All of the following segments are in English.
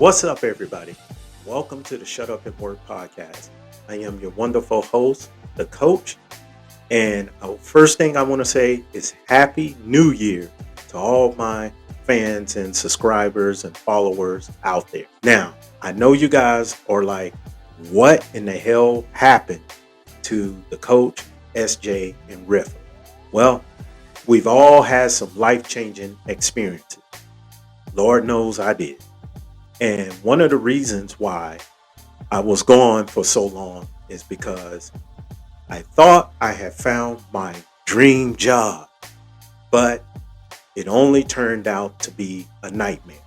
What's up, everybody? Welcome to the Shut Up and Work podcast. I am your wonderful host, the coach. And first thing I want to say is Happy New Year to all my fans and subscribers and followers out there. Now, I know you guys are like, what in the hell happened to the coach, SJ, and Riff? Well, we've all had some life-changing experiences. Lord knows I did. And one of the reasons why I was gone for so long is because I thought I had found my dream job, but it only turned out to be a nightmare.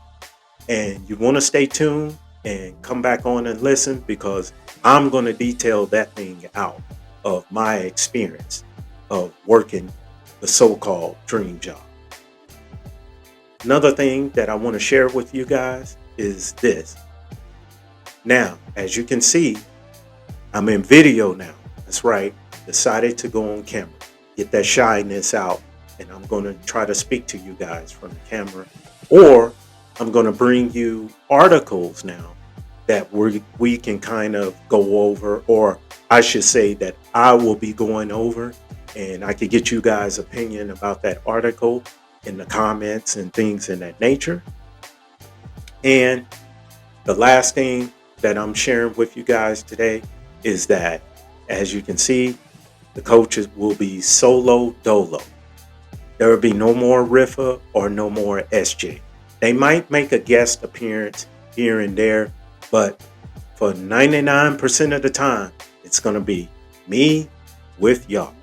And you want to stay tuned and come back on and listen because I'm going to detail that thing out of my experience of working the so-called dream job. Another thing that I want to share with you guys is this. Now, as you can see, I'm in video now. That's right. Decided to go on camera, get that shyness out, and I'm going to try to speak to you guys from the camera, or I'm going to bring you articles now that we can kind of go over, or I should say that I will be going over, and I could get you guys' opinion about that article in the comments and things in that nature. And the last thing that I'm sharing with you guys today is that, as you can see, the coaches will be solo dolo. There will be no more Riffa or no more SJ. They might make a guest appearance here and there, but for 99% of the time, it's going to be me with y'all.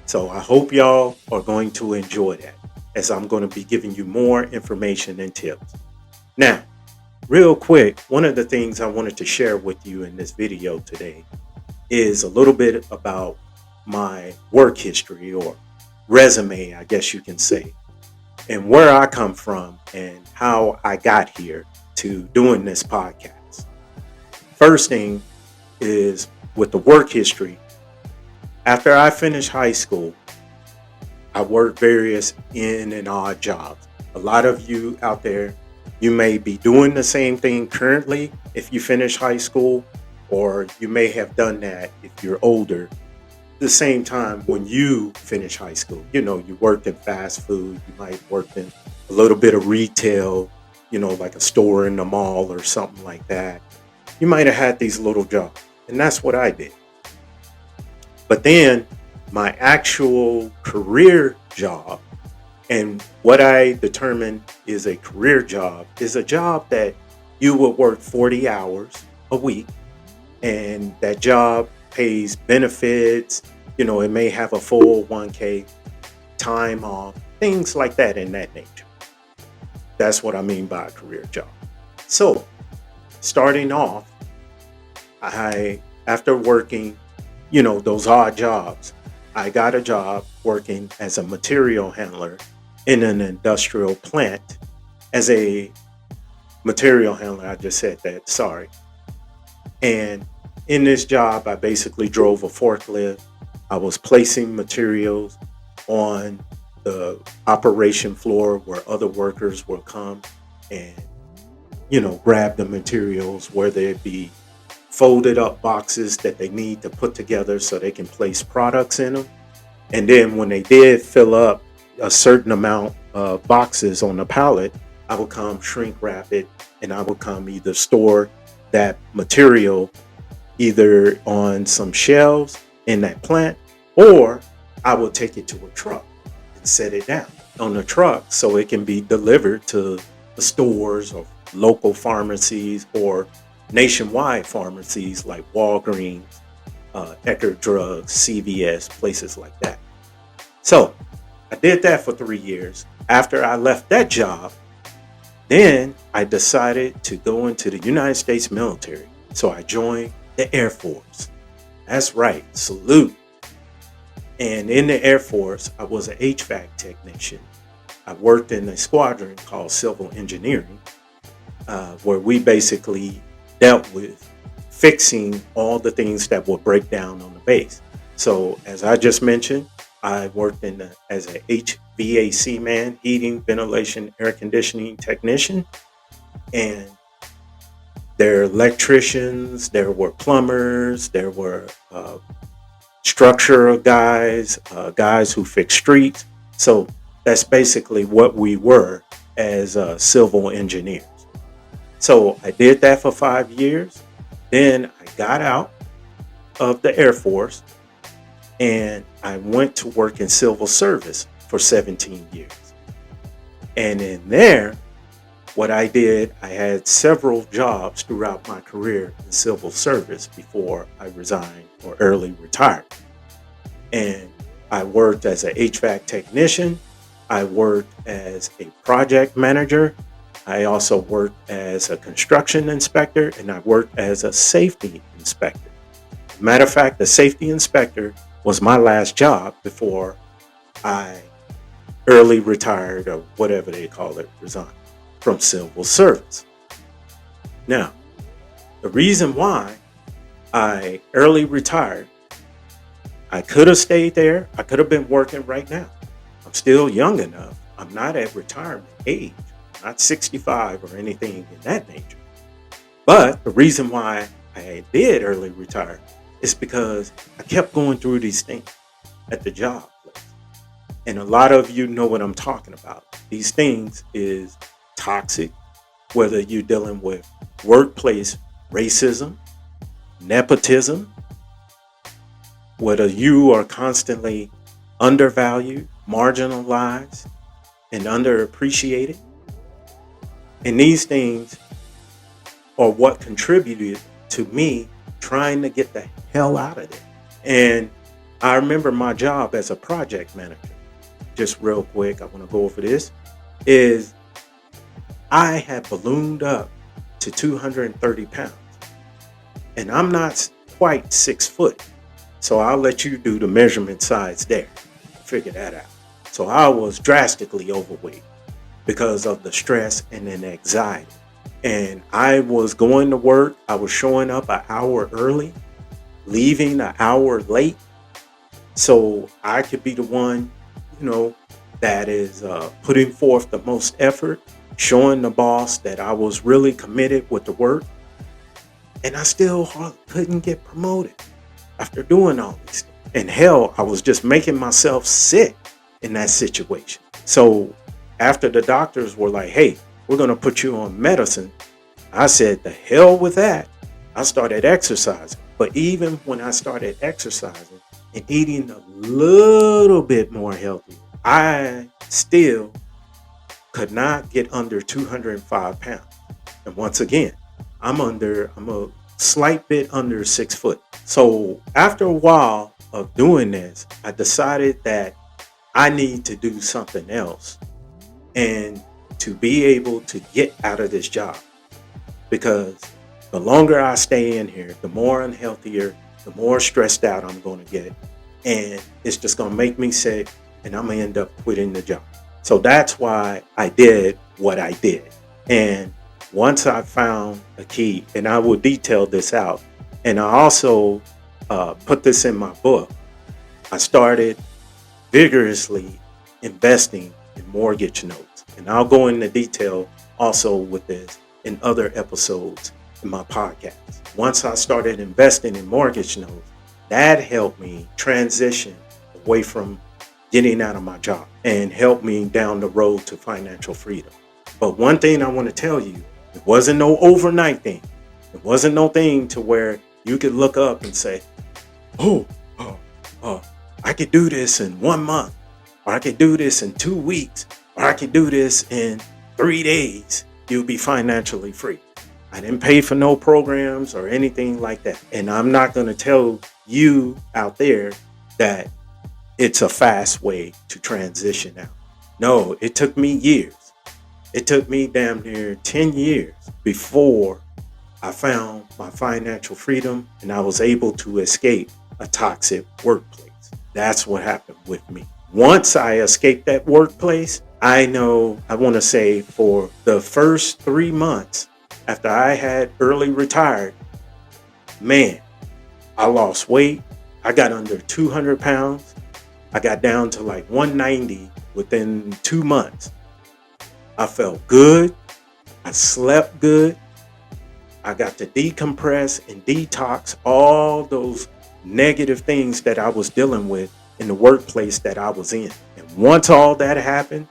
So I hope y'all are going to enjoy that, as I'm going to be giving you more information and tips. Now, real quick, one of the things I wanted to share with you in this video today is a little bit about my work history, or resume, I guess you can say, and where I come from and how I got here to doing this podcast. First thing is with the work history. After I finished high school, I worked various in and odd jobs. A lot of you out there, you may be doing the same thing currently if you finish high school, or you may have done that if you're older. The same time when you finish high school, you worked in fast food, you might work in a little bit of retail, like a store in the mall or something like that. You might have had these little jobs, and that's what I did. But then my actual career job, and what I determined is a career job, is a job that you will work 40 hours a week, and that job pays benefits. It may have a full 1K, time off, things like that in that nature. That's what I mean by a career job. So starting off, after working, those odd jobs, I got a job working as a material handler in an industrial plant. As a material handler, I just said that, sorry. And in this job, I basically drove a forklift. I was placing materials on the operation floor where other workers will come and, grab the materials, whether it be folded up boxes that they need to put together so they can place products in them. And then when they did fill up a certain amount of boxes on the pallet, I would come shrink wrap it, and I would come either store that material either on some shelves in that plant, or I would take it to a truck and set it down on the truck so it can be delivered to the stores or local pharmacies or nationwide pharmacies like Walgreens, Eckerd Drugs, CVS, places like that. So I did that for 3 years. After I left that job, then I decided to go into the United States military. So I joined the Air Force. That's right, salute. And in the Air Force, I was an HVAC technician. I worked in a squadron called civil engineering, where we basically dealt with fixing all the things that would break down on the base. So as I just mentioned, I worked as a HVAC man, heating, ventilation, air conditioning technician. And There are electricians, there were plumbers, there were structural guys, guys who fix streets. So that's basically what we were as civil engineers. So I did that for 5 years. Then I got out of the Air Force and I went to work in civil service for 17 years. And in there, what I did, I had several jobs throughout my career in civil service before I resigned or early retired. And I worked as an HVAC technician. I worked as a project manager. I also worked as a construction inspector, and I worked as a safety inspector. Matter of fact, the safety inspector was my last job before I early retired, or whatever they call it, resigned from civil service. Now, the reason why I early retired, I could have stayed there. I could have been working right now. I'm still young enough. I'm not at retirement age, not 65 or anything in that nature. But the reason why I did early retire is because I kept going through these things at the job place. And a lot of you know what I'm talking about. These things is toxic, whether you're dealing with workplace racism, nepotism, whether you are constantly undervalued, marginalized, and underappreciated. And these things are what contributed to me trying to get the hell out of there. And I remember my job as a project manager, just real quick, I want to go over this, is I had ballooned up to 230 pounds. And I'm not quite 6 foot. So I'll let you do the measurement size there. Figure that out. So I was drastically overweight because of the stress and the anxiety. And I was going to work. I was showing up an hour early, leaving an hour late. So I could be the one, that is putting forth the most effort, showing the boss that I was really committed with the work. And I still couldn't get promoted after doing all these things. And hell, I was just making myself sick in that situation. So after the doctors were like, hey, we're going to put you on medicine, I said, the hell with that. I started exercising. But even when I started exercising and eating a little bit more healthy, I still could not get under 205 pounds. And once again, I'm a slight bit under 6 foot. So after a while of doing this, I decided that I need to do something else and to be able to get out of this job. Because the longer I stay in here, the more unhealthier, the more stressed out I'm going to get. And it's just going to make me sick, and I'm going to end up quitting the job. So that's why I did what I did. And once I found a key, and I will detail this out, and I also put this in my book, I started vigorously investing in mortgage notes. And I'll go into detail also with this in other episodes in my podcast. Once I started investing in mortgage notes, that helped me transition away from getting out of my job and helped me down the road to financial freedom. But one thing I want to tell you, it wasn't no overnight thing. It wasn't no thing to where you could look up and say, I could do this in 1 month, or I could do this in 2 weeks, or I could do this in 3 days. You'll be financially free. I didn't pay for no programs or anything like that. And I'm not going to tell you out there that it's a fast way to transition out. No, it took me years. It took me damn near 10 years before I found my financial freedom and I was able to escape a toxic workplace. That's what happened with me. Once I escaped that workplace, I want to say for the first 3 months after I had early retired, man, I lost weight. I got under 200 pounds. I got down to like 190 within 2 months. I felt good. I slept good. I got to decompress and detox all those negative things that I was dealing with in the workplace that I was in. And once all that happened,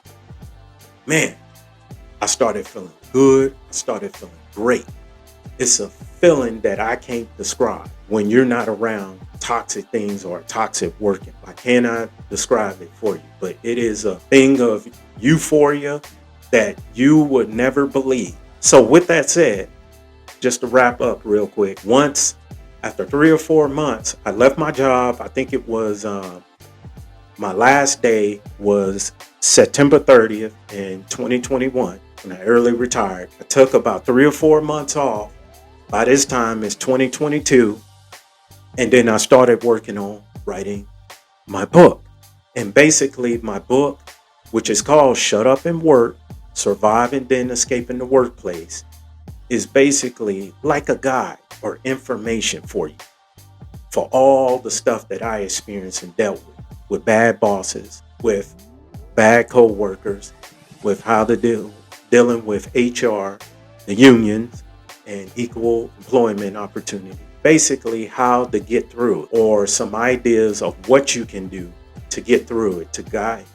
man, I started feeling good. I started feeling great. It's a feeling that I can't describe when you're not around toxic things or toxic working. I cannot describe it for you, but it is a thing of euphoria that you would never believe. So with that said, just to wrap up real quick, once after 3 or 4 months, I left my job. I think it was my last day was September 30th in 2021 when I early retired. I took about 3 or 4 months off. By this time it's 2022. And then I started working on writing my book. And basically my book, which is called Shut Up and Work, Surviving Then Escaping the Workplace, is basically like a guide or information for you for all the stuff that I experienced and dealt with bad bosses, with bad co-workers, with how to dealing with HR, the unions, and equal employment opportunity. Basically how to get through it, or some ideas of what you can do to get through it, to guide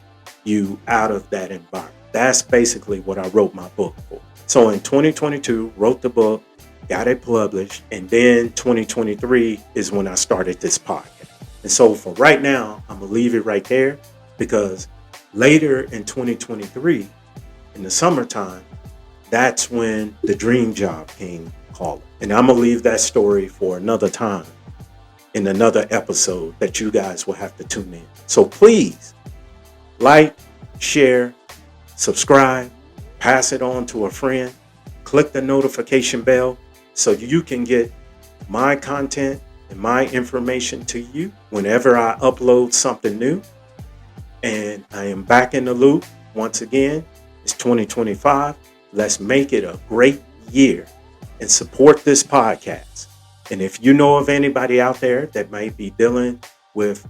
you out of that environment. That's basically what I wrote my book for. So in 2022, wrote the book, got it published, and then 2023 is when I started this podcast. And so for right now, I'm gonna leave it right there, because later in 2023, in the summertime, that's when the dream job came calling. And I'm gonna leave that story for another time in another episode that you guys will have to tune in. So please like, share, subscribe, pass it on to a friend, click the notification bell so you can get my content and my information to you whenever I upload something new. And I am back in the loop once again. It's 2025. Let's make it a great year and support this podcast. And if you know of anybody out there that might be dealing with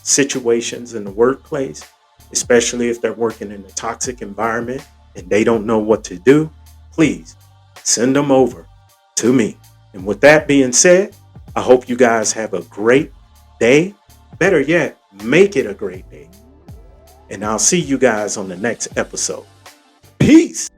situations in the workplace, especially if they're working in a toxic environment and they don't know what to do, please send them over to me. And with that being said, I hope you guys have a great day. Better yet, make it a great day. And I'll see you guys on the next episode. Peace.